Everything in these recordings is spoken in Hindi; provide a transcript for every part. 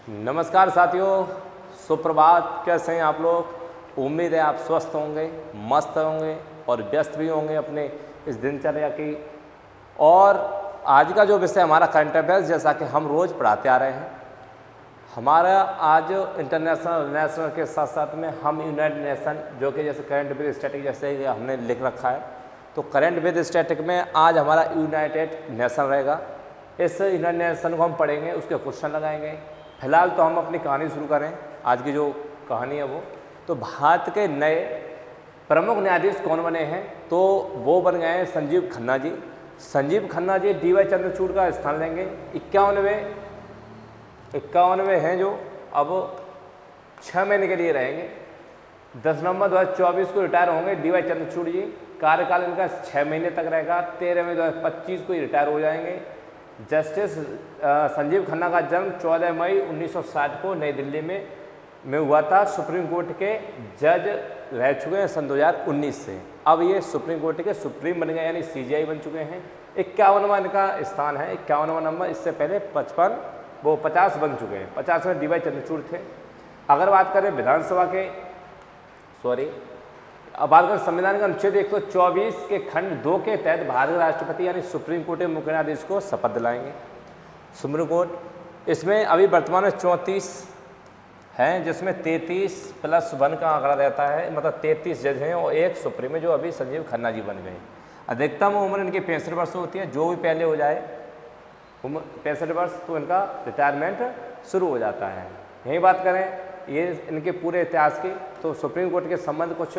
नमस्कार साथियों, सुप्रभात। कैसे हैं आप लोग? उम्मीद है आप स्वस्थ होंगे, मस्त होंगे और व्यस्त भी होंगे अपने इस दिनचर्या की। और आज का जो विषय हमारा करंट अफेयर्स, जैसा कि हम रोज़ पढ़ाते आ रहे हैं, हमारा आज इंटरनेशनल नेशनल के साथ साथ में हम यूनाइटेड नेशन, जो कि जैसे करंट विद स्टैटिक जैसे हमने लिख रखा है, तो करंट विद स्टैटिक में आज हमारा यूनाइटेड नेशन रहेगा। इस यूनाइटेड नेशन को हम पढ़ेंगे, उसके क्वेश्चन लगाएंगे। फिलहाल तो हम अपनी कहानी शुरू करें। आज की जो कहानी है वो, तो भारत के नए प्रमुख न्यायाधीश कौन बने हैं? तो वो बन गए हैं संजीव खन्ना जी। संजीव खन्ना जी DY चंद्रचूड़ का स्थान लेंगे। 51वें हैं जो अब 6 महीने के लिए रहेंगे। 10 नवंबर 2024 को रिटायर होंगे DY चंद्रचूड़ जी। कार्यकाल इनका 6 महीने तक रहेगा। 13 मई 2025 को ही रिटायर हो जाएंगे। जस्टिस संजीव खन्ना का जन्म 14 मई 1960 को नई दिल्ली में हुआ था। सुप्रीम कोर्ट के जज रह चुके हैं सन 2019 से। अब ये सुप्रीम कोर्ट के सुप्रीम बन गए, यानी CJI बन चुके हैं। 51वां इनका स्थान है, 51वां नंबर। इससे पहले 50 बन चुके हैं। 50 में DY चंद्रचूड़ थे। अगर बात करें विधानसभा के, अब बात करें संविधान का अनुच्छेद 124 के खंड 2 के तहत भारत के राष्ट्रपति यानी सुप्रीम कोर्ट के मुख्य न्यायाधीश को शपथ दिलाएंगे। सुप्रीम कोर्ट इसमें अभी वर्तमान में 34 हैं, जिसमें 33+1 का आंकड़ा रहता है, मतलब 33 जज हैं और एक सुप्रीम है, जो अभी संजीव खन्ना जी बन गए। अधिकतम उम्र इनकी 65 वर्ष होती है। जो भी पहले हो जाए उम्र 65 वर्ष, तो इनका रिटायरमेंट शुरू हो जाता है। यही बात करें ये इनके पूरे इतिहास की, तो सुप्रीम कोर्ट के संबंध कुछ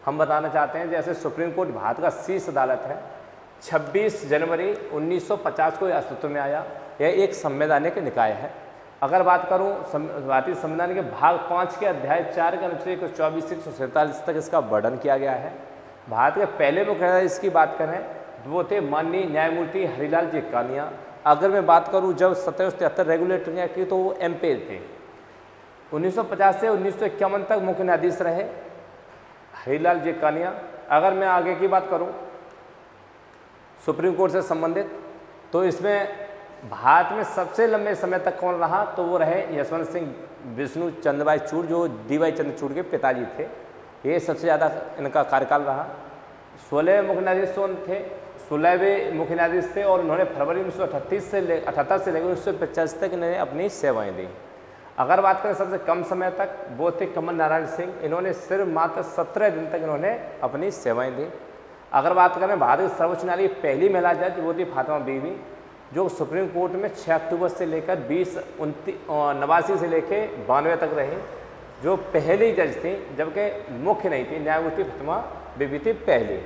हम बताना चाहते हैं। जैसे सुप्रीम कोर्ट भारत का शीर्ष अदालत है। 26 जनवरी 1950 को यह अस्तित्व में आया। यह एक संवैधानिक निकाय है। अगर बात करूं भारतीय संविधान के भाग 5 के अध्याय 4 के अनुच्छेद 124 से 147 तक इसका वर्णन किया गया है। भारत के पहले मुख्य न्यायाधीश की बात करें तो वो थे माननीय न्यायमूर्ति हरिलाल जी कानिया। अगर मैं बात करूं जब 1773 रेगुलेटरी एक्ट की, तो वो MP थे। 1950 से 1951 तक मुख्य न्यायाधीश रहे हरिलाल जी कानिया। अगर मैं आगे की बात करूं सुप्रीम कोर्ट से संबंधित, तो इसमें भारत में सबसे लंबे समय तक कौन रहा? तो वो रहे यशवंत सिंह विष्णु चंद्रभाई चूड़, जो DY चंद्रचूड़ के पिताजी थे। ये सबसे ज़्यादा इनका कार्यकाल रहा। 16 मुख्य न्यायाधीश थे, 16वें मुख्य न्यायाधीश थे, और उन्होंने फरवरी 1978 से लेकर 1985 तक इन्होंने अपनी सेवाएँ दी। अगर बात करें सबसे कम समय तक, वो थे कमल नारायण सिंह। इन्होंने सिर्फ मात्र 17 दिन तक इन्होंने अपनी सेवाएं दी। अगर बात करें भारत के सर्वोच्च न्यायालय की पहली महिला जज, वो थी फातिमा बीवी, जो सुप्रीम कोर्ट में 6 अक्टूबर से लेकर 89 से लेकर 92 तक रही, जो पहली जज थी, जबकि मुख्य नहीं थी। न्यायमूर्ति फातिमा बीवी थी पहली।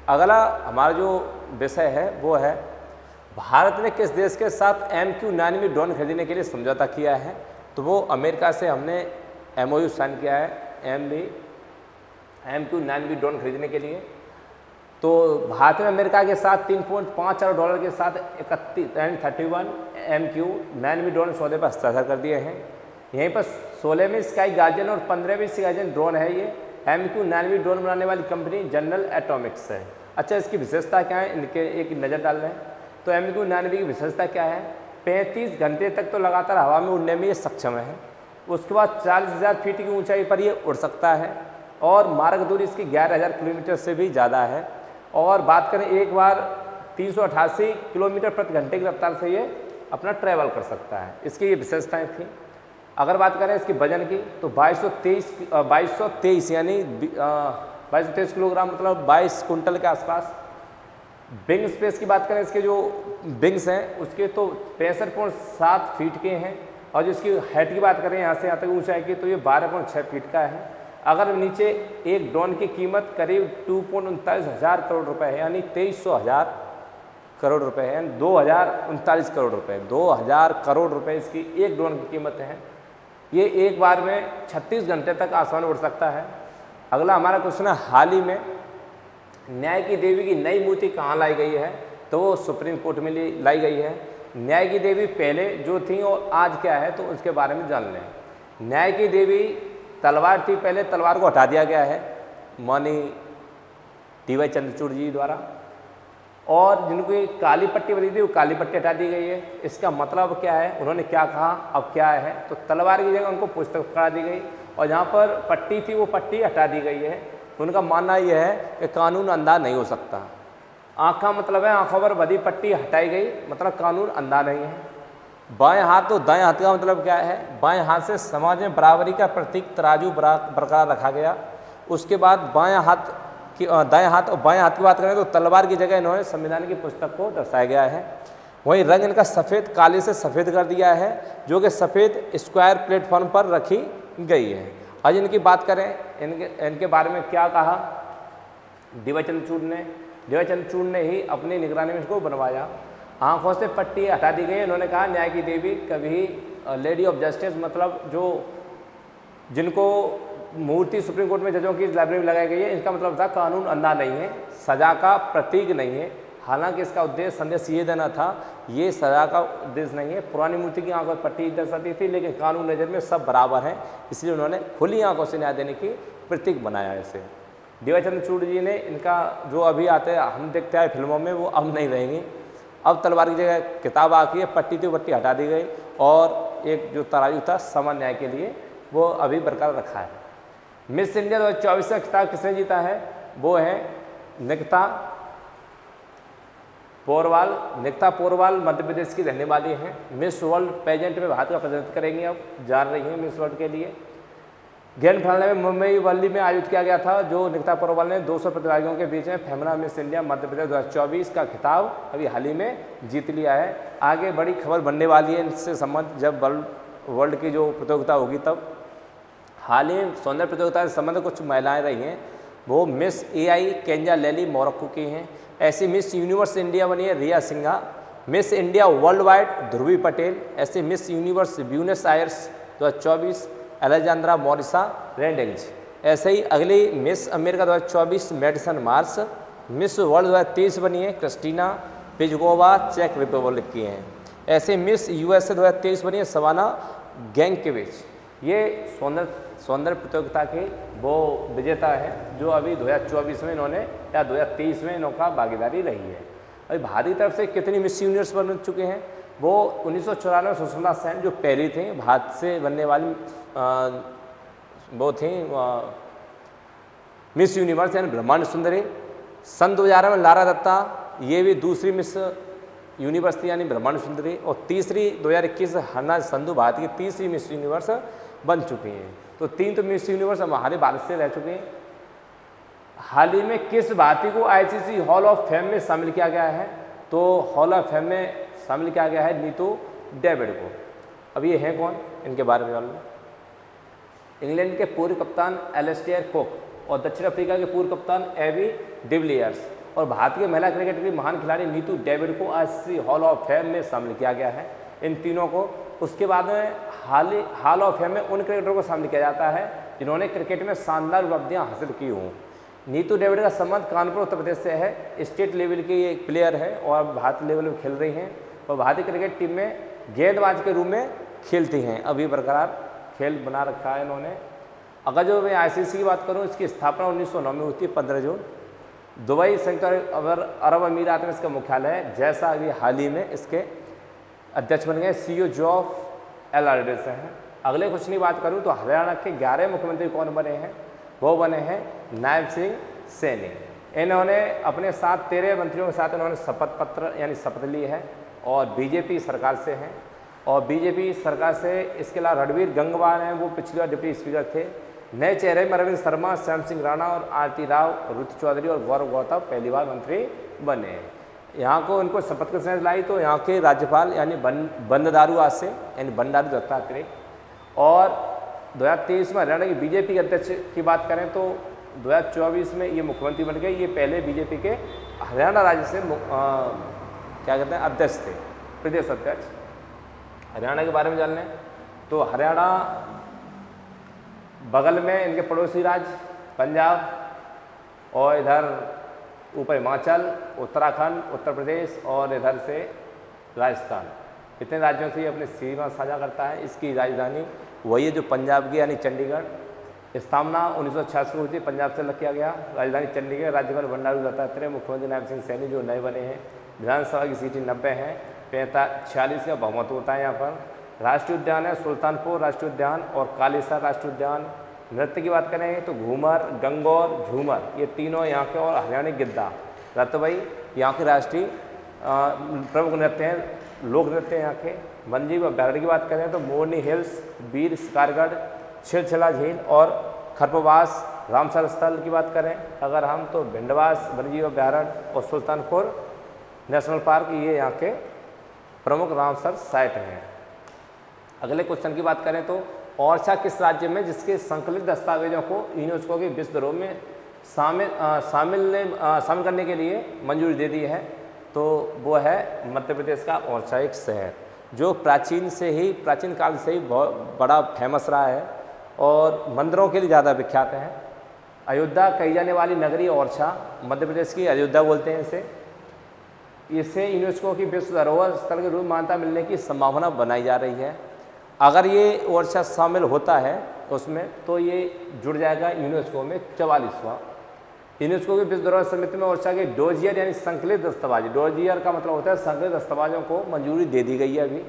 अगला हमारा जो विषय है वो है भारत ने किस देश के साथ MQ-9 ड्रोन खरीदने के लिए समझौता किया है? तो वो अमेरिका से हमने MOU साइन किया है MQ-9 ड्रोन खरीदने के लिए। तो भारत ने अमेरिका के साथ $3.5 अरब के साथ 31 MQ-9 ड्रोन सौदे पर हस्ताक्षर कर दिए हैं। यहीं पर 16वीं स्काई गार्जियन और 15वीं स्काई गार्जियन ड्रोन है। ये MQ-9 ड्रोन बनाने वाली कंपनी जनरल एटॉमिक्स है। अच्छा, इसकी विशेषता क्या है, इनके एक नज़र डाल रहे हैं। तो MQ-9 की विशेषता क्या है? 35 घंटे तक तो लगातार हवा में उड़ने में ये सक्षम है। उसके बाद 40,000 फीट की ऊंचाई पर ये उड़ सकता है, और मार्ग दूरी इसकी 11,000 किलोमीटर से भी ज़्यादा है। और बात करें एक बार 388 किलोमीटर प्रति घंटे की रफ्तार से ये अपना ट्रैवल कर सकता है। इसकी ये विशेषताएँ थी। अगर बात करें इसके वजन की, तो 2223 यानी 2223 किलोग्राम, मतलब 22 कुंटल के आसपास। विंग स्पेस की बात करें, इसके जो विंग्स हैं उसके तो 65.7 फीट के हैं, और जिसकी हाइट की बात करें यहाँ से यहाँ तक ऊंचाई की, तो ये 12.6 फीट का है। अगर नीचे एक ड्रोन की कीमत करीब 2.39 हज़ार करोड़ रुपए है, यानी 2300 करोड़ रुपए है, 2039 करोड़ रुपए, 2000 करोड़ रुपए इसकी एक ड्रोन की कीमत है। ये एक बार में 36 घंटे तक आसमान उड़ सकता है। अगला हमारा क्वेश्चन है, हाल ही में न्याय की देवी की नई मूर्ति कहाँ लाई गई है? तो वो सुप्रीम कोर्ट में लाई गई है। न्याय की देवी पहले जो थी और आज क्या है, तो उसके बारे में जान लें। न्याय की देवी तलवार थी, पहले तलवार को हटा दिया गया है माननीय DY चंद्रचूड़ जी द्वारा। और जिनकी काली पट्टी बनी थी वो काली पट्टी हटा दी गई है। इसका मतलब क्या है, उन्होंने क्या कहा, अब क्या है, तो तलवार की जगह उनको पुस्तक पकड़ा दी गई और जहाँ पर पट्टी थी वो पट्टी हटा दी गई है। तो उनका मानना यह है कि कानून अंधा नहीं हो सकता। आँख का मतलब है आँखों पर बधी पट्टी हटाई गई, मतलब कानून अंधा नहीं है। बाएं हाथ तो दाएं हाथ का मतलब क्या है, बाएं हाथ से समाज में बराबरी का प्रतीक तराजू बरकरार रखा गया। उसके बाद बाएं हाथ की दाएं हाथ और बाएं हाथ की बात करें तो तलवार की जगह इन्होंने संविधान की पुस्तक को दर्शाया गया है। वहीं रंग इनका सफ़ेद काले से सफ़ेद कर दिया है, जो कि सफ़ेद स्क्वायर प्लेटफॉर्म पर रखी गई है। आज इनकी बात करें, इनके बारे में क्या कहा डी.वाई. चंद्रचूड़ ने ही अपनी निगरानी में इसको बनवाया। आँखों से पट्टी हटा दी गई। इन्होंने कहा न्याय की देवी कभी लेडी ऑफ जस्टिस, मतलब जो जिनको मूर्ति सुप्रीम कोर्ट में जजों की लाइब्रेरी में लगाई गई है, इनका मतलब था कानून अंधा नहीं है, सजा का प्रतीक नहीं है। हालांकि इसका उद्देश्य संदेश ये देना था, ये सजा का उद्देश्य नहीं है। पुरानी मूर्ति की आंखों पर पट्टी दर्शाती थी, लेकिन कानून नज़र में सब बराबर हैं, इसलिए उन्होंने खुली आंखों से न्याय देने की प्रतीक बनाया इसे। डी.वाई. चंद्रचूड़ जी ने इनका जो अभी आते हैं हम देखते हैं फिल्मों में, वो अब नहीं रहेंगी। अब तलवार की जगह किताब आ गई है, पट्टी थी पट्टी हटा दी गई और एक जो तराजू था समान न्याय के लिए वो अभी बरकरार रखा है। मिस इंडिया 2024 का खिताब किसने जीता है, वो है निकिता पोरवाल मध्य प्रदेश की रहने वाली हैं। मिस वर्ल्ड पेजेंट में भारत का प्रतिनिधित्व करेंगी, अब जान रही हैं मिस वर्ल्ड के लिए। ग्रैंड फाइनल में मुंबई वर्ली में आयोजित किया गया था, जो निकिता पोरवाल ने 200 प्रतिभागियों के बीच में फेमना मिस इंडिया मध्य प्रदेश 2024 का खिताब अभी हाल ही में जीत लिया है। आगे बड़ी खबर बनने वाली है इनसे संबंध, जब वर्ल्ड की जो प्रतियोगिता होगी तब। हाल ही सौंदर्य प्रतियोगिता से संबंधित कुछ महिलाएं रही हैं, वो मिस AI केंजा लेली मोरक्को की हैं। ऐसी मिस यूनिवर्स इंडिया बनी है Riya Singha. Miss India Worldwide Dhruvi Patel. ऐसी Miss Universe Buenos Aires 2024 Alejandra Marisa रेंडेंज। ऐसे ही अगली Miss America 2024 Madison Marsh. Miss World 2023 बनी है क्रिस्टीना पिजगोवा, चेक रिपब्लिक की हैं। ऐसे मिस USA 2023 बनी है सवाना गैंकेविच। ये सौंदर्य प्रतियोगिता के वो विजेता है, जो अभी 2024 में इन्होंने या 2023 में इनका भागीदारी रही है। अभी भारत की तरफ से कितनी मिस यूनिवर्स बन चुके हैं, वो 1994 सुषमा सेन जो पहली थी भारत से बनने वाली वो थी मिस यूनिवर्स यानी ब्रह्मांड सुंदरी। सन 2011 में लारा दत्ता, ये भी दूसरी मिस यूनिवर्स थी यानी ब्रह्मांड सुंदरी। और तीसरी 2021 हन्ना संधू भारत की तीसरी मिस यूनिवर्स बन चुकी हैं। तो 3 तो मिस यूनिवर्स हमारे भारत से रह चुके हैं। हाल ही में किस भारतीय को ICC हॉल ऑफ फेम में शामिल किया गया है, तो हॉल ऑफ फेम में शामिल किया गया है नीतू डेविड को। अब ये हैं कौन, इनके बारे में मालूम। इंग्लैंड के पूर्व कप्तान एलिस्टेयर कुक और दक्षिण अफ्रीका के पूर्व कप्तान एबी डिविलियर्स और भारत के महिला क्रिकेट की महान खिलाड़ी नीतू डेविड को ICC हॉल ऑफ फेम में शामिल किया गया है, इन तीनों को। उसके बाद में हॉल ऑफ फेम में उन क्रिकेटरों को शामिल किया जाता है जिन्होंने क्रिकेट में शानदार उपलब्धियां हासिल की हों। नीतू डेविड का संबंध कानपुर उत्तर प्रदेश से है। स्टेट लेवल की एक प्लेयर है और भारतीय लेवल में खेल रही हैं और भारतीय क्रिकेट टीम में गेंदबाज के रूप में खेलती हैं। अभी बरकरार खेल बना रखा है इन्होंने। अगर जो मैं ICC की बात करूं, इसकी स्थापना 1909 में हुई थी 15 जून। दुबई संयुक्त अरब अमीरात में इसका मुख्यालय है। जैसा अभी हाल ही में इसके अध्यक्ष बन गए CEO जॉफ LRD से हैं। अगले कुछ नहीं बात करूं तो हरियाणा के 11 मुख्यमंत्री कौन बने हैं, वो बने हैं नायब सिंह सैनी। इन्होंने अपने साथ 13 मंत्रियों के साथ इन्होंने शपथ पत्र यानी शपथ ली है और BJP सरकार से हैं। और BJP सरकार से इसके अलावा रणवीर गंगवार हैं, वो पिछली बार डिप्टी स्पीकर थे। नए चेहरे में अरविंद शर्मा, श्याम सिंह राणा और आरती राव, ऋतु चौधरी और गौरव गौतम पहली बार मंत्री बने हैं। यहाँ को इनको शपथ की सौंध लाई तो यहाँ के राज्यपाल यानी बंडारू आसे यानी बंडारू दत्तात्रेय। और 2023 में हरियाणा की BJP के अध्यक्ष की बात करें तो 2024 में ये मुख्यमंत्री बन गए। ये पहले BJP के हरियाणा राज्य से क्या कहते हैं अध्यक्ष थे, प्रदेश अध्यक्ष। हरियाणा के बारे में जान लें तो हरियाणा बगल में इनके पड़ोसी राज्य पंजाब और इधर ऊपर हिमाचल, उत्तराखंड, उत्तर प्रदेश और इधर से राजस्थान, इतने राज्यों से ये अपनी सीमा साझा करता है। इसकी राजधानी वही है जो पंजाब की यानी चंडीगढ़। स्थापना 1986 को हुई थी, पंजाब से अलग किया गया। राजधानी चंडीगढ़, राज्यपाल बंडारू दत्तात्रेय, मुख्यमंत्री नायब सिंह सैनी जो नए बने हैं। विधानसभा की सीटें 90 हैं, 46 का बहुमत होता है यहाँ पर। राष्ट्रीय उद्यान है सुल्तानपुर राष्ट्रीय उद्यान और कालीसर राष्ट्रीय उद्यान। नृत्य की बात करें तो घूमर, गंगौर, झूमर ये तीनों यहाँ के, और हरियाणी गिद्दा, रतवई यहाँ के राष्ट्रीय प्रमुख नृत्य हैं, लोक नृत्य यहाँ के। वन्यजीव अभ्यारण्य की बात करें तो मोरनी हिल्स, वीर शिकारगढ़, छिलछिला झील और खरपवास। रामसर स्थल की बात करें अगर हम तो भिंडवास वन्यजीव अभ्यारण्य और सुल्तानपुर नेशनल पार्क ये यहाँ के प्रमुख रामसर साइट हैं। अगले क्वेश्चन की बात करें तो ओरछा किस राज्य में जिसके संकलित दस्तावेजों को यूनेस्को के विश्व धरोहर में शामिल करने के लिए मंजूरी दे दी है, तो वो है मध्य प्रदेश का ओरछा एक शहर, जो प्राचीन काल से ही बहुत बड़ा फेमस रहा है और मंदिरों के लिए ज़्यादा विख्यात है। अयोध्या कही जाने वाली नगरी ओरछा, मध्य प्रदेश की अयोध्या बोलते हैं इसे यूनेस्को की विश्व धरोहर स्थल के रूप में मान्यता मिलने की संभावना बनाई जा रही है। अगर ये ओरछा शामिल होता है उसमें तो ये जुड़ जाएगा यूनेस्को में 44वां। यूनेस्को की विश्व धरोहर समिति में ओरछा के डोजियर यानी संकलित दस्तावेज, डोजियर का मतलब होता है संकलित दस्तावेजों को मंजूरी दे दी गई है अभी।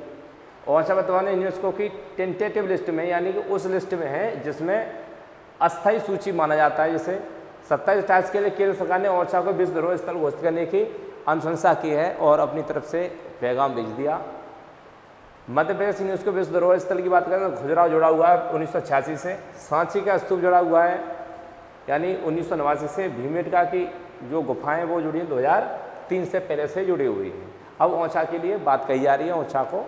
ओरछा वर्तमान में यूनेस्को की टेंटेटिव लिस्ट में यानी कि उस लिस्ट में है जिसमें अस्थायी सूची माना जाता है। जैसे 27 के लिए केंद्र सरकार ने ओरछा को विश्व धरोहर स्थल घोषित करने की अनुशंसा की है और अपनी तरफ से पैगाम भेज दिया। मध्य प्रदेश यूनेस्को विश्व धरोहर स्थल की बात करें तो खजुराहो जुड़ा हुआ है 1986 से, सांची का स्तूप जुड़ा हुआ है यानी 1989 से, भीमबेटका की जो गुफाएं वो जुड़ी हैं 2003 से पहले से जुड़ी हुई हैं। अब ओरछा के लिए बात कही जा रही है, ओरछा को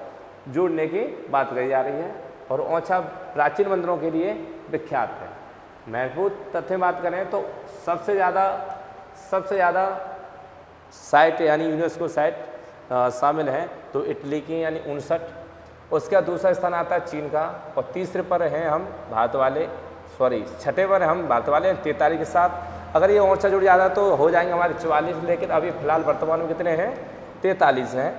जोड़ने की बात कही जा रही है और ओरछा प्राचीन मंदिरों के लिए विख्यात है। महत्वपूर्ण तथ्य बात करें तो सबसे ज़्यादा साइट यानी यूनेस्को साइट शामिल हैं तो इटली की यानी 59, उसका दूसरा स्थान आता है चीन का और तीसरे पर हैं हम भारत वाले, छठे पर हम भारत वाले 43 के साथ। अगर ये ओरछा जुड़ जाता तो हो जाएंगे हमारे 44, लेकिन अभी फिलहाल वर्तमान में कितने हैं 43 हैं।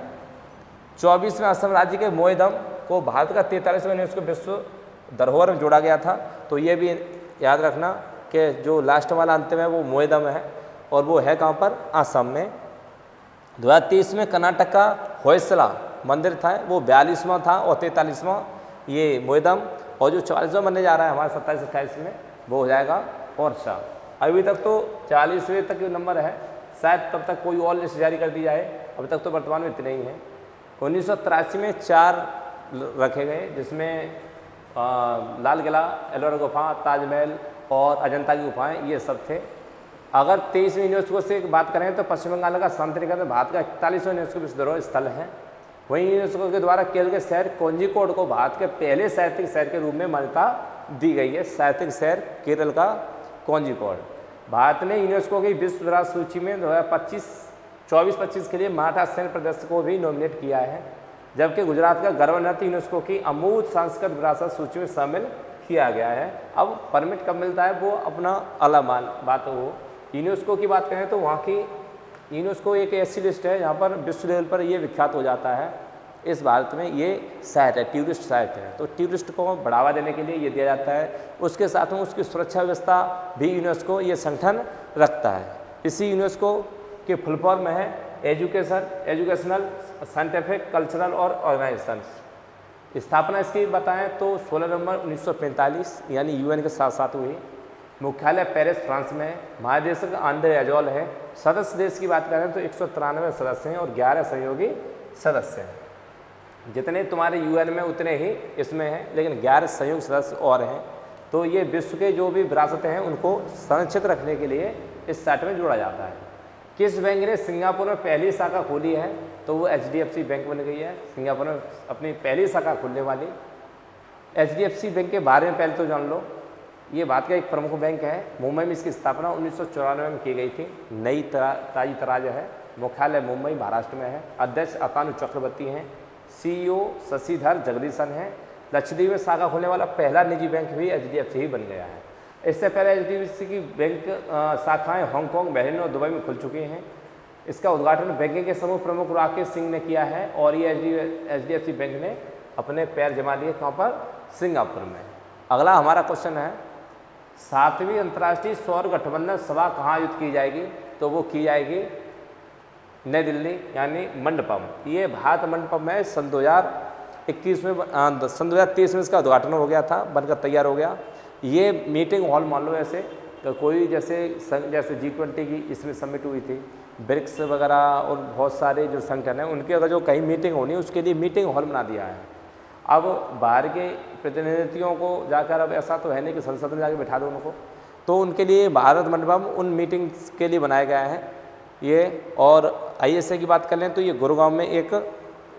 24 में असम राज्य के मोईदम को भारत का 43वां यूनेस्को विश्व धरोहर में जोड़ा गया था, तो ये भी याद रखना कि जो लास्ट वाला अंतिम है वो मोईदम है और वो है कहाँ पर, असम में। 2023 में कर्नाटक का होयसला मंदिर था वो 42वां था और 43वां ये मोईदम, और जो 44वां बनने जा रहा है हमारे 27-28 में वो हो जाएगा ओरछा। अभी तक तो 40वें तक नंबर है, शायद तब तक कोई और लिस्ट जारी कर दी जाए, अभी तक तो वर्तमान में इतने ही हैं। 1983 में 4 रखे गए जिसमें लाल किला, एलोरा गुफा, ताजमहल और अजंता की गुफाएँ ये सब थे। अगर 23वें यूनेस्को से बात करें तो पश्चिम बंगाल का शांतिनिकेतन भारत का 41वां यूनेस्को विश्व धरोहर स्थल है। वहीं यूनेस्को के द्वारा केरल के शहर कोझिकोड को भारत के पहले साहित्यिक शहर के रूप में मान्यता दी गई है। साहित्यिक शहर केरल का कोझिकोड। भारत ने यूनेस्को की विश्व धरोहर सूची में 2024-25 के लिए मराठा सैन्य प्रदेश को भी नॉमिनेट किया है, जबकि गुजरात का गरबा नृत्य यूनेस्को की अमूर्त सांस्कृतिक विरासत सूची में शामिल किया गया है। अब परमिट कब मिलता है वो अपना अलग बात हो। यूनेस्को की बात करें तो वहाँ की यूनेस्को एक ऐसी लिस्ट है जहाँ पर विश्व लेवल पर ये विख्यात हो जाता है। इस भारत में ये साइट है, टूरिस्ट साइट है, तो टूरिस्ट को बढ़ावा देने के लिए ये दिया जाता है। उसके साथ में उसकी सुरक्षा व्यवस्था भी यूनेस्को ये संगठन रखता है। इसी यूनेस्को के फुल फॉर्म है एजुकेशनल, साइंटिफिक, कल्चरल और ऑर्गेनाइजेशन। स्थापना इसकी बताएं तो 16 नवंबर 1945 यानी यूएन के साथ साथ हुई। मुख्यालय पेरिस फ्रांस में है। महानिदेशक आंद्रे अजोल है। सदस्य देश की बात करें तो 193 सदस्य हैं और 11 सहयोगी सदस्य हैं। जितने तुम्हारे यूएन में उतने ही इसमें हैं, लेकिन 11 संयुक्त सदस्य और हैं। तो ये विश्व के जो भी विरासतें हैं उनको संरक्षित रखने के लिए इस साइट में जोड़ा जाता है। किस बैंक ने सिंगापुर में पहली शाखा खोली है तो वो HDFC बैंक बन गई है। सिंगापुर में अपनी पहली शाखा खोलने वाली HDFC बैंक के बारे में पहले तो जान लो। ये भारत का एक प्रमुख बैंक है। मुंबई में इसकी स्थापना 1994 में की गई थी। नई ताजी तराज है। मुख्यालय मुंबई महाराष्ट्र में है। अध्यक्ष अतानु चक्रवर्ती हैं। CEO शशिधर जगदीशन हैं। लक्षद्वीप में शाखा खोलने वाला पहला निजी बैंक भी HDFC ही बन गया है। इससे पहले HDFC की बैंक शाखाएं हांगकांग, बहरीन और दुबई में खुल चुकी हैं। इसका उद्घाटन बैंकिंग के समूह प्रमुख राकेश सिंह ने किया है और ये HDFC बैंक ने अपने पैर जमा दिए कहाँ पर, सिंगापुर में। अगला हमारा क्वेश्चन है 7वीं अंतर्राष्ट्रीय सौर गठबंधन सभा कहाँ आयोजित की जाएगी? तो वो की जाएगी नई दिल्ली यानी मंडपम। ये भारत मंडपम में सन 2021 में सन 2023 में इसका उद्घाटन हो गया था, बनकर तैयार हो गया। ये मीटिंग हॉल मान लो ऐसे तो कोई जैसे G20 की इसमें समिट हुई थी, ब्रिक्स वगैरह और बहुत सारे जो संगठन हैं उनकी अगर जो कहीं मीटिंग होनी है उसके लिए मीटिंग हॉल बना दिया है। अब बाहर के प्रतिनिधियों को जाकर, अब ऐसा तो है नहीं कि संसद में जाकर बैठा दो उनको, तो उनके लिए भारत मंडपम उन मीटिंग्स के लिए बनाया गया है ये। और ISA की बात कर लें तो ये गुरुग्राम में एक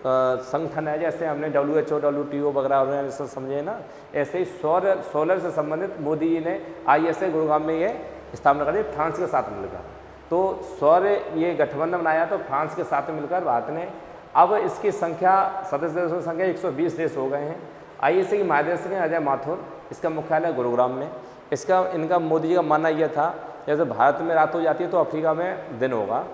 संगठन है, जैसे हमने WHO WTO वगैरह ऑर्गेनाइजेशन समझे ना, ऐसे ही सोलर से संबंधित मोदी जी ने ISA गुरुग्राम में ये स्थापना कर दी फ्रांस के साथ मिलकर। तो सौर ये गठबंधन बनाया तो फ्रांस के साथ मिलकर भारत ने। अब इसकी संख्या सदस्य देशों की संख्या 120 देश हो गए हैं। ISA की महानिदेशक हैं अजय माथुर, इसका मुख्यालय गुरुग्राम में। इनका मोदी जी का मानना यह था जैसे भारत में रात हो जाती है तो अफ्रीका में दिन होगा,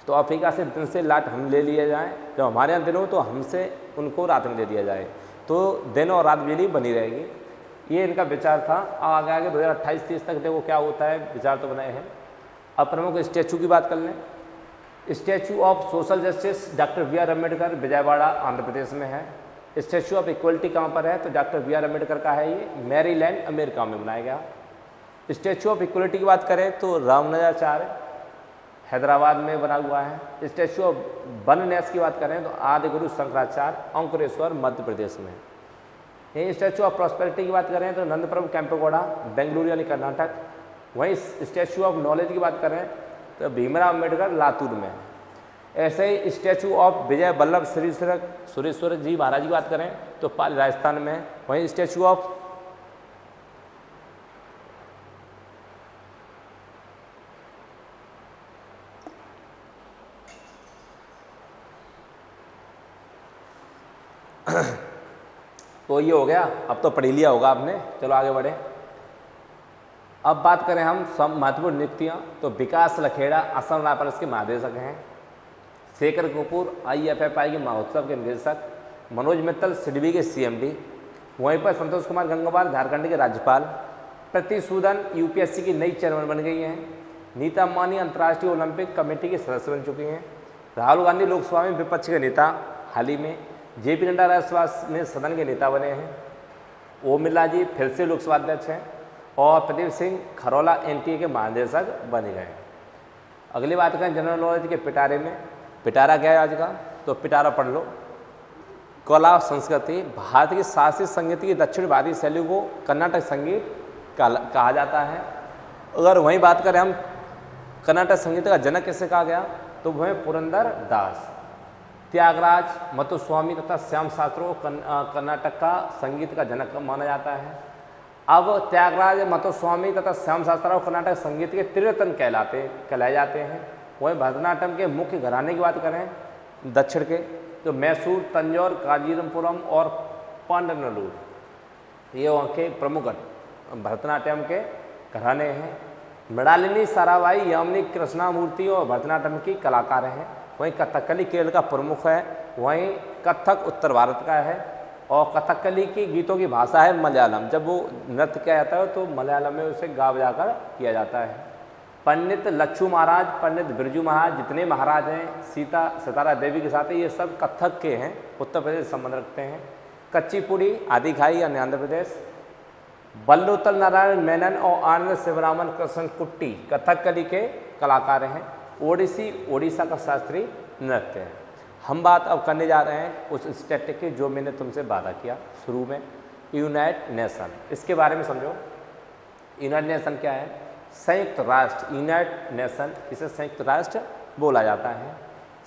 तो अफ्रीका से दिन से लाट हम ले लिए जाएँ, जब हमारे यहाँ दिन हो तो हमसे उनको रात में दे दिया जाए, तो दिन और रात बिजली बनी रहेगी। ये इनका विचार था। आगे आगे 2028-30 तक देखो क्या होता है, विचार तो बनाए हैं। अब प्रमुख स्टैचू की बात कर लें। Statue of social justice doctor BR Ambedkar Vijayawada Andhra Pradesh में है। स्टैचू ऑफ इक्वलिटी कहाँ पर है? तो डॉक्टर BR अम्बेडकर का है, ये मैरीलैंड अमेरिका में बनाया गया। स्टैचू ऑफ इक्वलिटी की बात करें तो रामनगराचार्य हैदराबाद में बना हुआ है। स्टैचू ऑफ वननेस की बात करें तो आदि गुरु शंकराचार्य अंकुरेश्वर मध्य प्रदेश में। यही स्टैचू ऑफ प्रॉस्पेरिटी की बात करें तो नंदप्रभु कैंपेगौड़ा बेंगलुरु यानी कर्नाटक। वहीं स्टैचू ऑफ नॉलेज की बात करें तो भीमराव अम्बेडकर लातूर में। ऐसे ही स्टैचू ऑफ विजय वल्लभ सुरेश्वर जी महाराज की बात करें तो पाली राजस्थान में। वहीं स्टैचू ऑफ तो ये हो गया, अब तो पढ़ लिया होगा आपने। चलो आगे बढ़े। अब बात करें हम सब महत्वपूर्ण नियुक्तियाँ तो विकास लखेड़ा असम राइफल्स के महानिदेशक हैं। शेखर कपूर IFFI के महोत्सव के निदेशक। मनोज मित्तल सिडबी के CMD। वहीं पर संतोष कुमार गंगवार झारखंड के राज्यपाल। प्रीति सूदन UPSC की नई चेयरमैन बन गई हैं। नीता अंबानी अंतर्राष्ट्रीय ओलंपिक कमेटी के सदस्य बन चुकी हैं। राहुल गांधी लोकसभा में विपक्ष के नेता हाल ही में। JP नड्डा राज्यसभा में सदन के नेता बने हैं। ओम बिरला जी फिर से लोकसभा अध्यक्ष हैं। और प्रदीप सिंह खरोला NTA के महानिदेशक बने गए। अगली बात करें जनरल नॉलेज के पिटारे में। पिटारा क्या है आज का? तो पिटारा पढ़ लो। कला संस्कृति भारत की शास्त्रीय संगीत की दक्षिण भारतीय शैली को कर्नाटक संगीत कहा जाता है। अगर वहीं बात करें हम कर्नाटक संगीत का जनक किसे कहा गया तो वह पुरंदर दास। त्यागराज मधुस्वामी तथा श्याम शास्त्री को कर्नाटक का संगीत का जनक माना जाता है। अब त्यागराज मधुस्वामी तथा श्याम शास्त्री को कर्नाटक संगीत के त्रिरत्न कहलाए जाते हैं। वहीं भरतनाट्यम के मुख्य घराने की बात करें दक्षिण के तो मैसूर, तंजौर, कांजीरपुरम और पांडनलूर, ये वहाँ के प्रमुख भरतनाट्यम के घराने हैं। मृणालिनी साराभाई, यामिनी कृष्णामूर्ति और भरतनाट्यम की कलाकार हैं। वहीं कथकली केरल का प्रमुख है। वहीं कथक उत्तर भारत का है और कथकली की गीतों की भाषा है मलयालम। जब वो नृत्य किया जाता है तो मलयालम में उसे गा बजाकर किया जाता है। पंडित लच्छू महाराज, पंडित बिरजू महाराज, जितने महाराज हैं सीता सितारा देवी के साथ ये सब कथक के हैं, उत्तर प्रदेश से संबंध रखते हैं। कच्चीपुड़ी आदि खाई यानी आंध्र प्रदेश। बल्लोतल नारायण मेनन और आनंद शिवरामन कृष्ण कुट्टी कथकली के कलाकार हैं। ओडिसी ओडिशा का शास्त्रीय नृत्य है। हम बात अब करने जा रहे हैं उस स्टैटिक की जो मैंने तुमसे वादा किया शुरू में, यूनाइटेड नेशन। इसके बारे में समझो। यूनाइटेड नेशन क्या है? संयुक्त राष्ट्र। यूनाइटेड नेशन, इसे संयुक्त राष्ट्र बोला जाता है।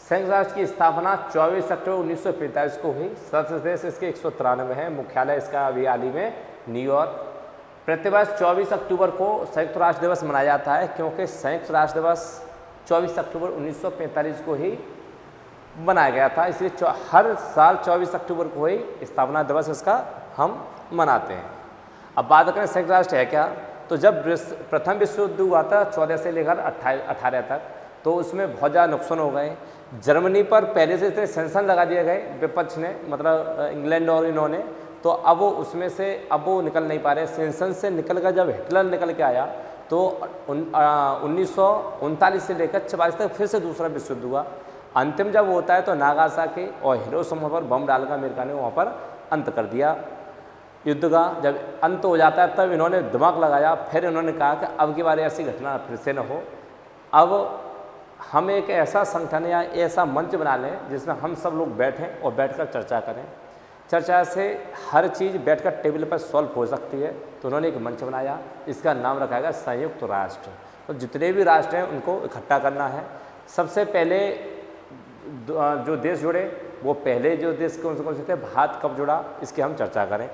संयुक्त राष्ट्र की स्थापना 24 अक्टूबर 1945 को हुई। सदस्य देश इसके 193 हैं। मुख्यालय इसका अभी हाल ही में न्यूयॉर्क। प्रतिवर्ष 24 अक्टूबर को संयुक्त राष्ट्र दिवस मनाया जाता है क्योंकि संयुक्त राष्ट्र दिवस 24 अक्टूबर 1945 को ही बनाया गया था, इसलिए हर साल 24 अक्टूबर को ही स्थापना दिवस इसका हम मनाते हैं। अब बात करें संयुक्त राष्ट्र है क्या, तो जब प्रथम विश्व युद्ध हुआ था 14 से लेकर 18 तक, तो उसमें बहुत ज़्यादा नुकसान हो गए। जर्मनी पर पहले से इतने सेंक्शन लगा दिए गए विपक्ष ने, मतलब इंग्लैंड और इन्होंने, तो अब वो उसमें से अब वो निकल नहीं पा रहे। सेंसन से निकल कर जब हिटलर निकल के आया तो 1939 से लेकर 44 तक फिर से दूसरा विश्व युद्ध हुआ। अंतिम जब होता है तो नागासाकी और हिरोशिमा पर बम डालकर अमेरिका ने वहाँ पर अंत कर दिया युद्ध का। जब अंत हो जाता है तब इन्होंने दिमाग लगाया, फिर इन्होंने कहा कि अब की बार ऐसी घटना फिर से न हो। अब हम एक ऐसा संगठन या ऐसा मंच बना लें जिसमें हम सब लोग बैठें और बैठकर चर्चा करें। चर्चा से हर चीज़ बैठकर टेबल पर सॉल्व हो सकती है। तो उन्होंने एक मंच बनाया, इसका नाम रखा गया संयुक्त राष्ट्र। तो जितने भी राष्ट्र हैं उनको इकट्ठा करना है। सबसे पहले जो देश जुड़े वो पहले जो देश कौन से थे, भारत कब जुड़ा, इसकी हम चर्चा करें।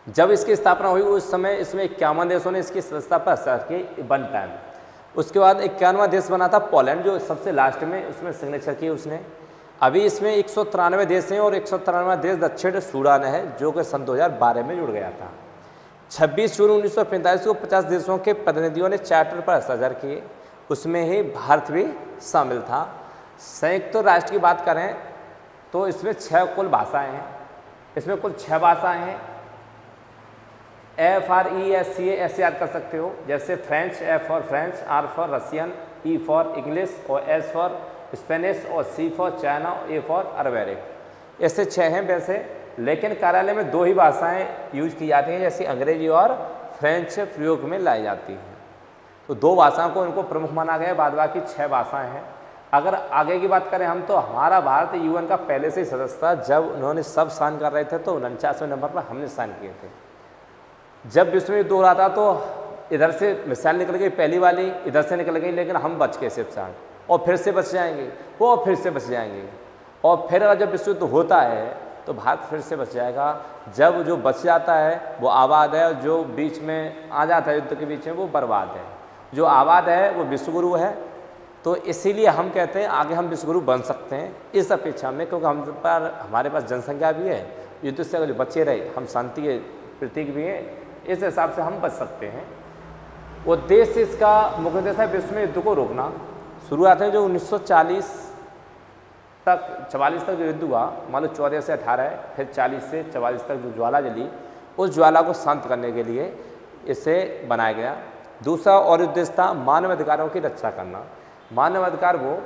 जब इसकी स्थापना हुई उस समय इसमें 51 देशों ने इसकी सदस्यता पर हस्ताक्षर की वन टाइम। उसके बाद 51वां देश बना था पोलैंड, जो सबसे लास्ट में उसमें सिग्नेचर की उसने। अभी इसमें 193 देश हैं और 193वां देश दक्षिण सूडान है, जो कि सन 2012 में जुड़ गया था। 26 जून 1945 को 50 देशों के प्रतिनिधियों ने चार्टर पर हस्ताक्षर किए, उसमें ही भारत भी शामिल था। संयुक्त राष्ट्र की बात करें तो इसमें 6 कुल भाषाएँ हैं। इसमें कुल 6 भाषाएँ हैं। FRESCA ऐसे याद कर सकते हो, जैसे French, F for French, R for Russian, E for English और S फॉर स्पेनिश और C for China, A for Arabic. ऐसे 6 हैं वैसे, लेकिन कार्यालय में 2 ही भाषाएं यूज की जाती हैं, जैसे अंग्रेजी और फ्रेंच प्रयोग में लाई जाती हैं। तो 2 भाषाओं को इनको प्रमुख माना गया, बाद बाकी 6 भाषाएँ हैं। अगर आगे की बात करें हम तो हमारा भारत UN का पहले से ही सदस्य था। जब उन्होंने सब साइन कर रहे थे तो 49वें नंबर पर हमने साइन किए थे। जब विश्व युद्ध हो रहा था तो इधर से मिसाइल निकल गई पहली वाली, इधर से निकल गई, लेकिन हम बच गए सिर्फ साल, और फिर से बच जाएंगे, वो फिर से बच जाएंगे, और फिर अगर जब विश्व युद्ध होता है तो भारत फिर से बच जाएगा। जब जो बच जाता है वो आबाद है, और जो बीच में आ जाता है युद्ध के बीच में वो बर्बाद है। जो आबाद है वो विश्वगुरु है। तो इसीलिए हम कहते हैं आगे हम विश्वगुरु बन सकते हैं इस अपेक्षा में, क्योंकि हमारे पास जनसंख्या भी है, युद्ध से अगर बचे रहे, हम शांति के प्रतीक भी हैं, इस हिसाब से हम बच सकते हैं। उद्देश्य इसका मुख्य उद्देश्य है विश्व में युद्ध को रोकना। शुरुआत है जो 1940 तक 44 तक जो युद्ध हुआ, मान लो 14 से 18 है, फिर 40 से 44 तक जो ज्वाला जली, उस ज्वाला को शांत करने के लिए इसे बनाया गया। दूसरा और उद्देश्य था मानव अधिकारों की रक्षा करना। मानव अधिकार वो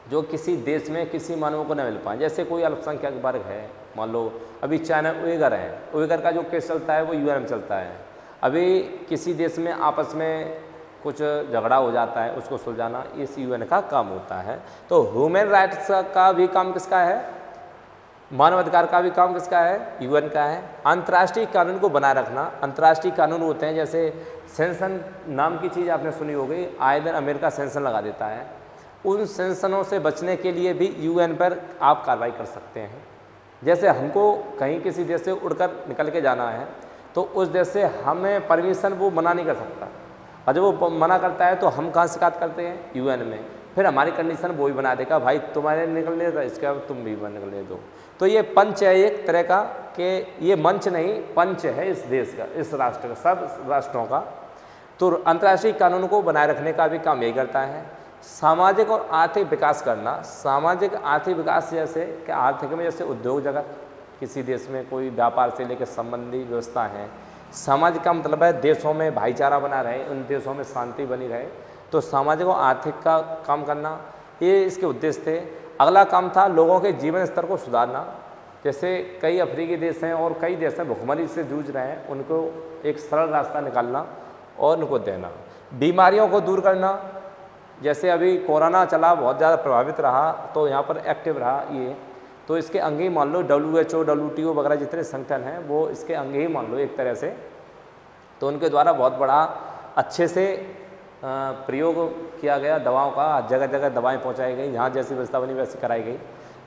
जो किसी देश में किसी मानव को न मिल पाए, जैसे कोई अल्पसंख्यक वर्ग है, मान लो अभी चाइना उइगर है, उइगर का जो केस चलता है वो UN में चलता है। अभी किसी देश में आपस में कुछ झगड़ा हो जाता है, उसको सुलझाना इस UN का काम होता है। तो ह्यूमन राइट्स का भी काम किसका है, मानव अधिकार का भी काम किसका है, UN का है। अंतर्राष्ट्रीय कानून को बनाए रखना। अंतर्राष्ट्रीय कानून होते हैं जैसे सेंसन नाम की चीज़ आपने सुनी होगी, आए दिन अमेरिका सेंसन लगा देता है। उन सेंसनों से बचने के लिए भी UN पर आप कार्रवाई कर सकते हैं। जैसे हमको कहीं किसी देश से उड़कर निकल के जाना है तो उस देश से हमें परमिशन वो मना नहीं कर सकता, और जब वो मना करता है तो हम कहाँ शिकायत करते हैं, UN में। फिर हमारी कंडीशन वो भी बना देगा, भाई तुम्हारे निकलने दो, इसके बाद तुम भी निकलने दो। तो ये पंच है एक तरह का, कि ये मंच नहीं पंच है इस देश का, इस राष्ट्र का, सब राष्ट्रों का। तो अंतर्राष्ट्रीय कानून को बनाए रखने का भी काम यही करता है। सामाजिक और आर्थिक विकास करना। सामाजिक आर्थिक विकास जैसे कि आर्थिक में जैसे उद्योग जगत, किसी देश में कोई व्यापार से लेकर संबंधी व्यवस्था है। सामाजिक का मतलब है देशों में भाईचारा बना रहे, उन देशों में शांति बनी रहे। तो सामाजिक और आर्थिक का काम करना, ये इसके उद्देश्य थे। अगला काम था लोगों के जीवन स्तर को सुधारना। जैसे कई अफ्रीकी देश हैं और कई देश हैं भुखमरी से जूझ रहे हैं, उनको एक सरल रास्ता निकालना और उनको देना। बीमारियों को दूर करना, जैसे अभी कोरोना चला, बहुत ज़्यादा प्रभावित रहा, तो यहाँ पर एक्टिव रहा ये, तो इसके अंग ही मान लो WHO, WTO वगैरह जितने संगठन हैं वो इसके अंग ही मान लो एक तरह से। तो उनके द्वारा बहुत बड़ा अच्छे से प्रयोग किया गया दवाओं का, जगह जगह दवाएं पहुंचाई गई, जहाँ जैसी व्यवस्था बनी वैसी कराई गई।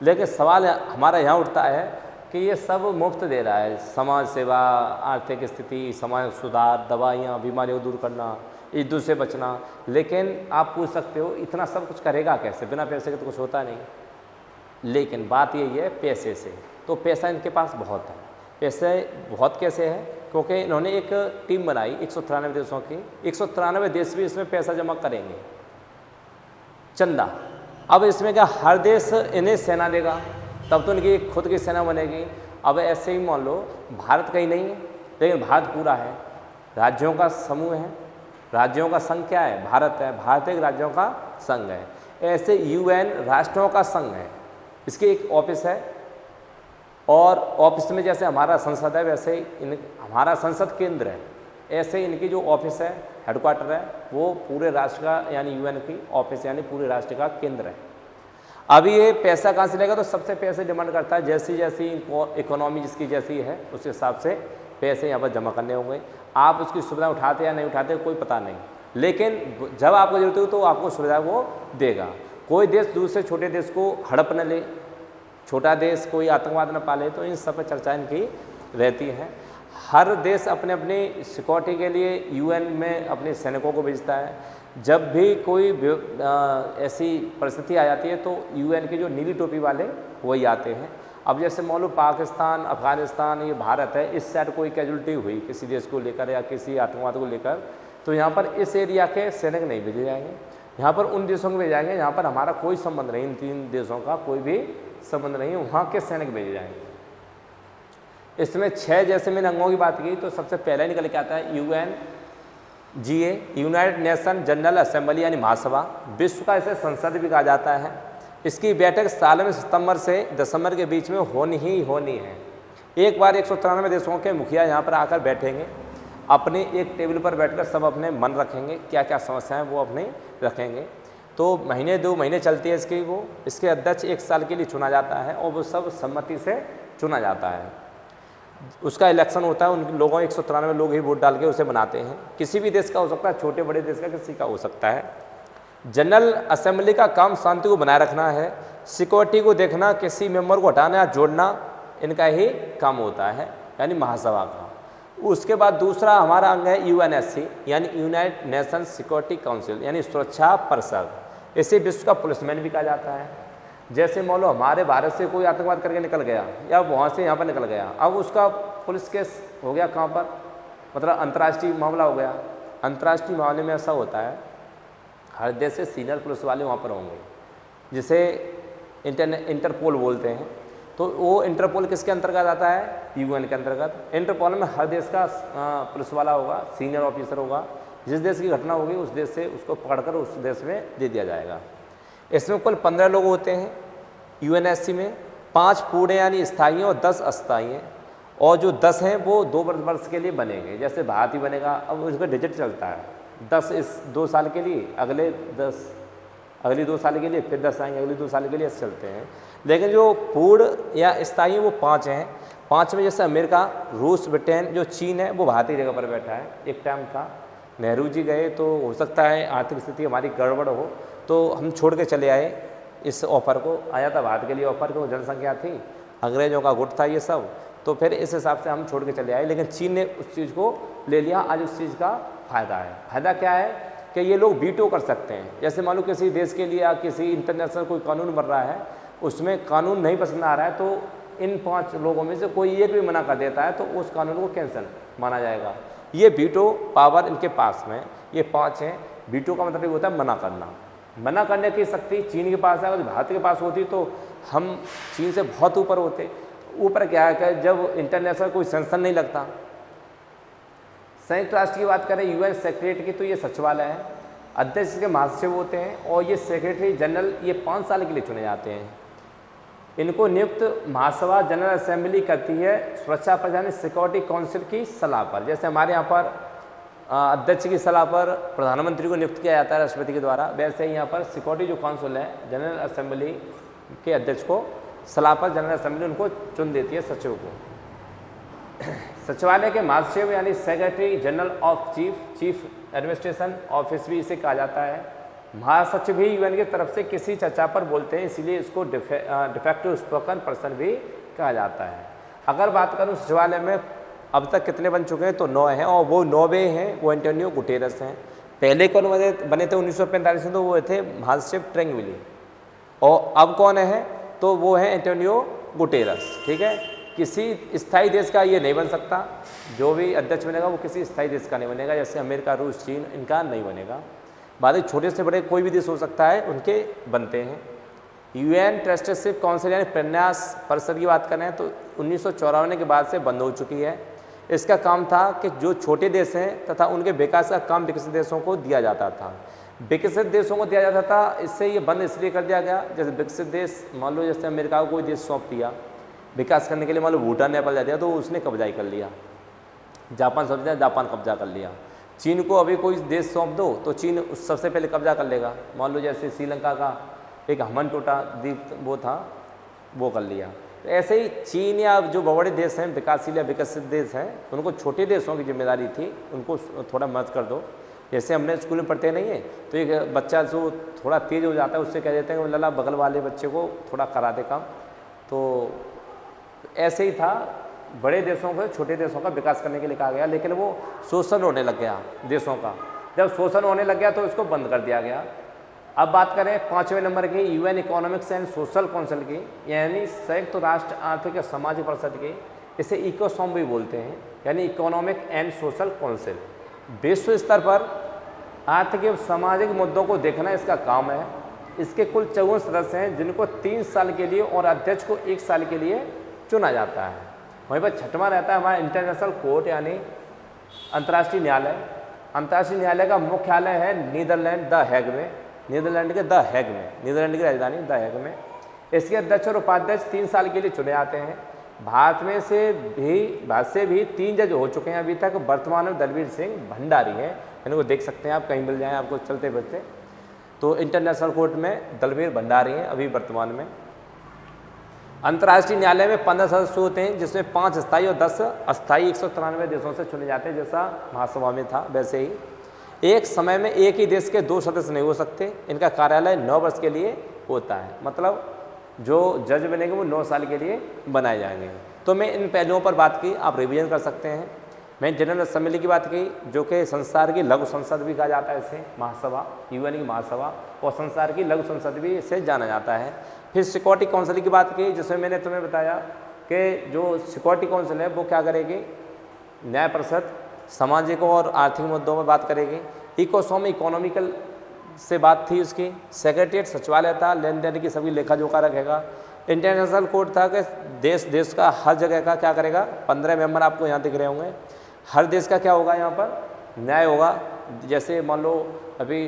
लेकिन सवाल हमारा यहाँ उठता है कि ये सब मुफ्त दे रहा है, समाज सेवा, आर्थिक स्थिति, समाज सुधार, दवाइयाँ, बीमारियों को दूर करना, एक दूसरे से बचना। लेकिन आप पूछ सकते हो इतना सब कुछ करेगा कैसे, बिना पैसे के तो कुछ होता नहीं। लेकिन बात यही है पैसे से, तो पैसा इनके पास बहुत है। पैसे बहुत कैसे है, क्योंकि इन्होंने एक टीम बनाई 193 देशों की, 193 देश भी इसमें पैसा जमा करेंगे, चंदा। अब इसमें क्या हर देश इन्हें सेना देगा, तब तो इनकी खुद की सेना बनेगी। अब ऐसे ही मान लो भारत कहीं नहीं है, लेकिन भारत पूरा है, राज्यों का समूह है, राज्यों का संघ क्या है? भारत है, भारत एक राज्यों का संघ है। ऐसे यूएन राष्ट्रों का संघ है, इसके एक ऑफिस है, और ऑफिस में जैसे हमारा संसद है वैसे ही हमारा संसद केंद्र है, ऐसे ही इनकी जो ऑफिस है, हेडक्वार्टर है, वो पूरे राष्ट्र का यानी यूएन की ऑफिस यानी पूरे राष्ट्र का केंद्र है। अभी ये पैसा कहाँ से लेगा? तो सबसे पैसे डिमांड करता है, जैसी जैसी इकोनॉमी जिसकी जैसी है उस हिसाब से पैसे यहाँ पर जमा करने होंगे। आप उसकी सुविधा उठाते या नहीं उठाते कोई पता नहीं, लेकिन जब आपको जरूरत हो तो आपको सुविधा वो देगा। कोई देश दूसरे छोटे देश को हड़प न ले, छोटा देश कोई आतंकवाद न पाले, तो इन सब पर चर्चा इनकी रहती है। हर देश अपने अपनी सिक्योरिटी के लिए यूएन में अपने सैनिकों को भेजता है। जब भी कोई ऐसी परिस्थिति आ जाती है तो यूएन के जो नीली टोपी वाले वही आते हैं। अब जैसे मान लो पाकिस्तान, अफगानिस्तान, ये भारत है, इस साइड कोई कैजुअल्टी हुई किसी देश को लेकर या किसी आतंकवाद को लेकर, तो यहाँ पर इस एरिया के सैनिक नहीं भेजे जाएंगे, यहाँ पर उन देशों को भेजे जाएंगे यहाँ पर हमारा कोई संबंध नहीं, इन 3 देशों का कोई भी संबंध नहीं है, वहाँ के सैनिक भेजे जाएंगे। इसमें 6 जैसे मैंने अंगों की बात की, तो सबसे पहले निकल के आता है UNGA, United nation general assembly यानी महासभा, विश्व का इसे संसद भी कहा जाता है। इसकी बैठक साल में सितंबर से दिसंबर के बीच में होनी ही होनी है। एक बार 193 देशों के मुखिया यहाँ पर आकर बैठेंगे, अपने एक टेबल पर बैठकर सब अपने मन रखेंगे, क्या क्या समस्याएं वो अपने रखेंगे। तो महीने 2 महीने चलती है इसकी वो, इसके अध्यक्ष 1 साल के लिए चुना जाता है और वो सब सम्मति से चुना जाता है। उसका इलेक्शन होता है, उन लोगों 193 लोग ही वोट डाल के उसे बनाते हैं। किसी भी देश का हो सकता है, छोटे बड़े देश का किसी का हो सकता है। जनरल असेंबली का काम शांति को बनाए रखना है, सिक्योरिटी को देखना, किसी मेंबर को हटाना या जोड़ना इनका ही काम होता है, यानी महासभा का। उसके बाद दूसरा हमारा अंग है UNSC यानी यूनाइटेड नेशन सिक्योरिटी काउंसिल यानी सुरक्षा परिषद। इसे विश्व का पुलिसमैन भी कहा जाता है। जैसे मान लो हमारे भारत से कोई आतंकवाद करके निकल गया या वहाँ से यहाँ पर निकल गया, अब उसका पुलिस केस हो गया कहाँ पर, मतलब अंतर्राष्ट्रीय मामला हो गया। अंतर्राष्ट्रीय मामले में ऐसा होता है, हर देश से सीनियर पुलिस वाले वहाँ पर होंगे, जिसे इंटरपोल बोलते हैं। तो वो इंटरपोल किसके अंतर्गत आता है? यूएन के अंतर्गत। इंटरपोल में हर देश का पुलिस वाला होगा, सीनियर ऑफिसर होगा, जिस देश की घटना होगी उस देश से उसको पकड़कर उस देश में दे दिया जाएगा। इसमें कुल 15 लोग होते हैं UNSC में, 5 पूर्ण यानी स्थायी और 10 अस्थायी हैं, और जो 10 हैं वो 2 वर्ष के लिए बनेंगे, जैसे भारत ही बनेगा। अब उसका डिजिट चलता है, 10 इस 2 साल के लिए, अगले 2 साल के लिए, फिर 10 आएंगे अगले 2 साल के लिए, ऐसे चलते हैं। लेकिन जो पूर्ण या स्थायी वो 5 हैं। 5 में जैसे अमेरिका, रूस, ब्रिटेन, जो चीन है वो भारतीय जगह पर बैठा है। एक टाइम था नेहरू जी गए तो हो सकता है आर्थिक स्थिति हमारी गड़बड़ हो तो हम छोड़ के चले आए, इस ऑफ़र को आया था भारत के लिए ऑफ़र, क्योंकि जनसंख्या थी, अंग्रेजों का गुट था ये सब, तो फिर इस हिसाब से हम छोड़ के चले आए। लेकिन चीन ने उस चीज़ को ले लिया। आज उस चीज़ का फ़ायदा है। फ़ायदा क्या है कि ये लोग वीटो कर सकते हैं। जैसे मान लो किसी देश के लिए या किसी इंटरनेशनल कोई कानून बन रहा है, उसमें कानून नहीं पसंद आ रहा है, तो इन 5 लोगों में से कोई एक भी मना कर देता है तो उस कानून को कैंसिल माना जाएगा। ये वीटो पावर इनके पास में, ये 5 हैं। वीटो का मतलब ये होता है मना करना। मना करने की शक्ति चीन के पास है, अगर भारत के पास होती तो हम चीन से बहुत ऊपर होते। ऊपर क्या है कि जब इंटरनेशनल कोई सेंसन नहीं लगता। संयुक्त राष्ट्र की बात करें, UN सेक्रेटरी की, तो ये सचिवालय है, अध्यक्ष के महासचिव होते हैं, और ये सेक्रेटरी जनरल ये 5 साल के लिए चुने जाते हैं। इनको नियुक्त महासभा जनरल असेंबली करती है सुरक्षा परिषद सिक्योरिटी काउंसिल की सलाह पर। जैसे हमारे यहाँ पर अध्यक्ष की सलाह पर प्रधानमंत्री को नियुक्त किया जाता है राष्ट्रपति के द्वारा, वैसे ही यहाँ पर सिक्योरिटी जो काउंसिल है जनरल असेंबली के अध्यक्ष को सलाह पर जनरल असेंबली उनको चुन देती है, सचिव को। सचिवालय के महासचिव यानी secretary general of chief administration office भी इसे कहा जाता है। महासचिव भी UN की तरफ से किसी चर्चा पर बोलते हैं, इसीलिए इसको डिफेक्टिव स्पोकन पर्सन भी कहा जाता है। अगर बात करूं सचिवालय में अब तक कितने बन चुके हैं, तो 9 हैं, और वो 9वें हैं वो एंटोनियो गुटेरस हैं। पहले कौन बने थे 1945 में, तो वो थे महासचिव ट्रेंगविली, और अब कौन है तो वो है एंटोनियो गुटेरस। ठीक है, किसी स्थायी देश का ये नहीं बन सकता, जो भी अध्यक्ष बनेगा वो किसी स्थायी देश का नहीं बनेगा, जैसे अमेरिका, रूस, चीन, इनका नहीं बनेगा। बाकी छोटे से बड़े कोई भी देश हो सकता है, उनके बनते हैं। यूएन ट्रस्टीशिप काउंसिल यानी प्रन्यास परिषद की बात करें तो 1954 के बाद से बंद हो चुकी है। इसका काम था कि जो छोटे देश हैं तथा उनके विकास का काम विकसित देशों को दिया जाता था। विकसित देशों को दिया जाता था, इससे ये बंद इसलिए कर दिया गया, जैसे विकसित देश मान लो जैसे अमेरिका को कोई देश सौंप दिया विकास करने के लिए, मान लो भूटान नेपाल जा दिया तो उसने कब्जा ही कर लिया। जापान सौंप दिया, जापान कब्जा कर लिया। चीन को अभी कोई देश सौंप दो तो चीन सबसे पहले कब्जा कर लेगा। मान लो जैसे श्रीलंका का एक हमनटोटा द्वीप वो था, वो कर लिया। तो ऐसे ही चीन या जो बड़े देश हैं विकासशील या विकसित देश हैं, उनको छोटे देशों की जिम्मेदारी थी, उनको थोड़ा मदद कर दो। जैसे हमने स्कूल में पढ़ते नहीं है तो एक बच्चा जो थोड़ा तेज़ हो जाता है उससे कह देते हैं कि लला बगल वाले बच्चे को थोड़ा करा दे काम। तो ऐसे ही था, बड़े देशों को छोटे देशों का विकास करने के लिए कहा गया, लेकिन वो शोषण होने लग गया देशों का। जब शोषण होने लग गया तो इसको बंद कर दिया गया। अब बात करें 5वें नंबर की UN economics and social council की, यानी संयुक्त राष्ट्र आर्थिक और सामाजिक परिषद की, इसे इकोसॉम भी बोलते हैं, यानी इकोनॉमिक एंड सोशल काउंसिल। विश्व स्तर पर आर्थिक एवं सामाजिक मुद्दों को देखना इसका काम है। इसके कुल 54 सदस्य हैं, जिनको 3 साल के लिए और अध्यक्ष को 1 साल के लिए चुना जाता है। वहीं पर 6वां रहता है हमारा इंटरनेशनल कोर्ट यानी अंतर्राष्ट्रीय न्यायालय। अंतर्राष्ट्रीय न्यायालय का मुख्यालय है नीदरलैंड द हेग में, नीदरलैंड के द हेग में, नीदरलैंड की राजधानी द हेग में। इसके अध्यक्ष और उपाध्यक्ष 3 साल के लिए चुने जाते हैं। भारत से भी 3 जज हो चुके हैं अभी तक। वर्तमान में दलवीर सिंह भंडारी हैं, इनको देख सकते हैं आप, कहीं मिल जाएं आपको चलते फिरते। तो इंटरनेशनल कोर्ट में दलवीर भंडारी हैं अभी वर्तमान में। अंतर्राष्ट्रीय न्यायालय में 15 सदस्य होते हैं, जिसमें 5 स्थायी और 10 अस्थायी 193 देशों से चुने जाते हैं, जैसा महासभा में था वैसे ही। एक समय में एक ही देश के 2 सदस्य नहीं हो सकते। इनका कार्यालय 9 वर्ष के लिए होता है, मतलब जो जज बनेंगे वो 9 साल के लिए बनाए जाएंगे। तो मैं इन पहलुओं पर बात की, आप रिवीजन कर सकते हैं। मैं जनरल असेंबली की बात की, जो कि संसार की लघु संसद भी कहा जाता है इसे, महासभा, यूएन की महासभा, और संसार की लघु संसद भी इसे जाना जाता है। फिर सिक्योरिटी काउंसिल की बात की, जिसमें मैंने तुम्हें बताया कि जो सिक्योरिटी काउंसिल है वो क्या करेगी, न्याय परिषद सामाजिक और आर्थिक मुद्दों में बात करेगी। इकोसॉम इकोनॉमिकल से बात थी उसकी। सेक्रेटरीट सचिवालय था, लेन देन की सभी लेखा जोखा रखेगा। इंटरनेशनल कोर्ट था कि देश का हर जगह का क्या करेगा, 15 मेंबर आपको यहाँ दिख रहे होंगे। हर देश का क्या होगा यहाँ पर, न्याय होगा। जैसे मान लो अभी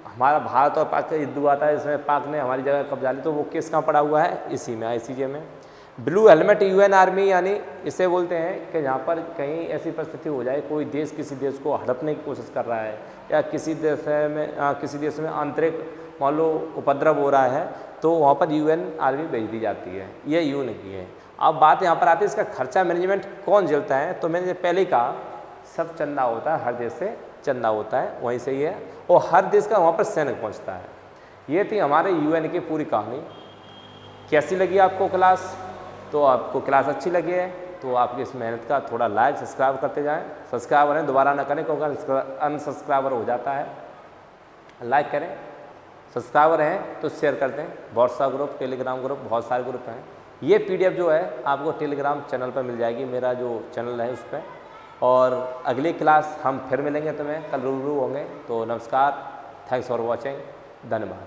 हमारा भारत और पाक का युद्ध हुआ था, इसमें पाक ने हमारी जगह कब्जा ली, तो वो केस कहाँ पड़ा हुआ है, इसी में, आईसीजे में। ब्लू हेलमेट यूएन आर्मी, यानी इसे बोलते हैं कि यहाँ पर कहीं ऐसी परिस्थिति हो जाए, कोई देश किसी देश को हड़पने की कोशिश कर रहा है, या किसी देश में आंतरिक मान लो उपद्रव हो रहा है, तो वहाँ पर यूएन आर्मी भेज दी जाती है। ये यूएन की है। अब बात यहाँ पर आती है इसका खर्चा मैनेजमेंट कौन झेलता है। तो मैंने पहले ही कहा, सब चंदा होता है, हर देश से चंदा होता है, वहीं से ही है, और हर देश का वहाँ पर सैनिक पहुँचता है। ये थी हमारे यूएन की पूरी कहानी। कैसी लगी आपको क्लास? तो आपको क्लास अच्छी लगी है तो आपकी इस मेहनत का थोड़ा लाइक सब्सक्राइब करते जाएं। सब्सक्राइबर हैं दोबारा ना करें, क्योंकि अनसब्सक्राइबर हो जाता है। लाइक करें, सब्सक्राइबर हैं तो शेयर कर दें। व्हाट्सएप ग्रुप, टेलीग्राम ग्रुप, बहुत सारे ग्रुप हैं। ये पीडीएफ जो है आपको टेलीग्राम चैनल पर मिल जाएगी, मेरा जो चैनल है उस पर। और अगली क्लास हम फिर मिलेंगे, तुम्हें कल रूबरू होंगे। तो नमस्कार, थैंक्स फॉर वॉचिंग, धन्यवाद।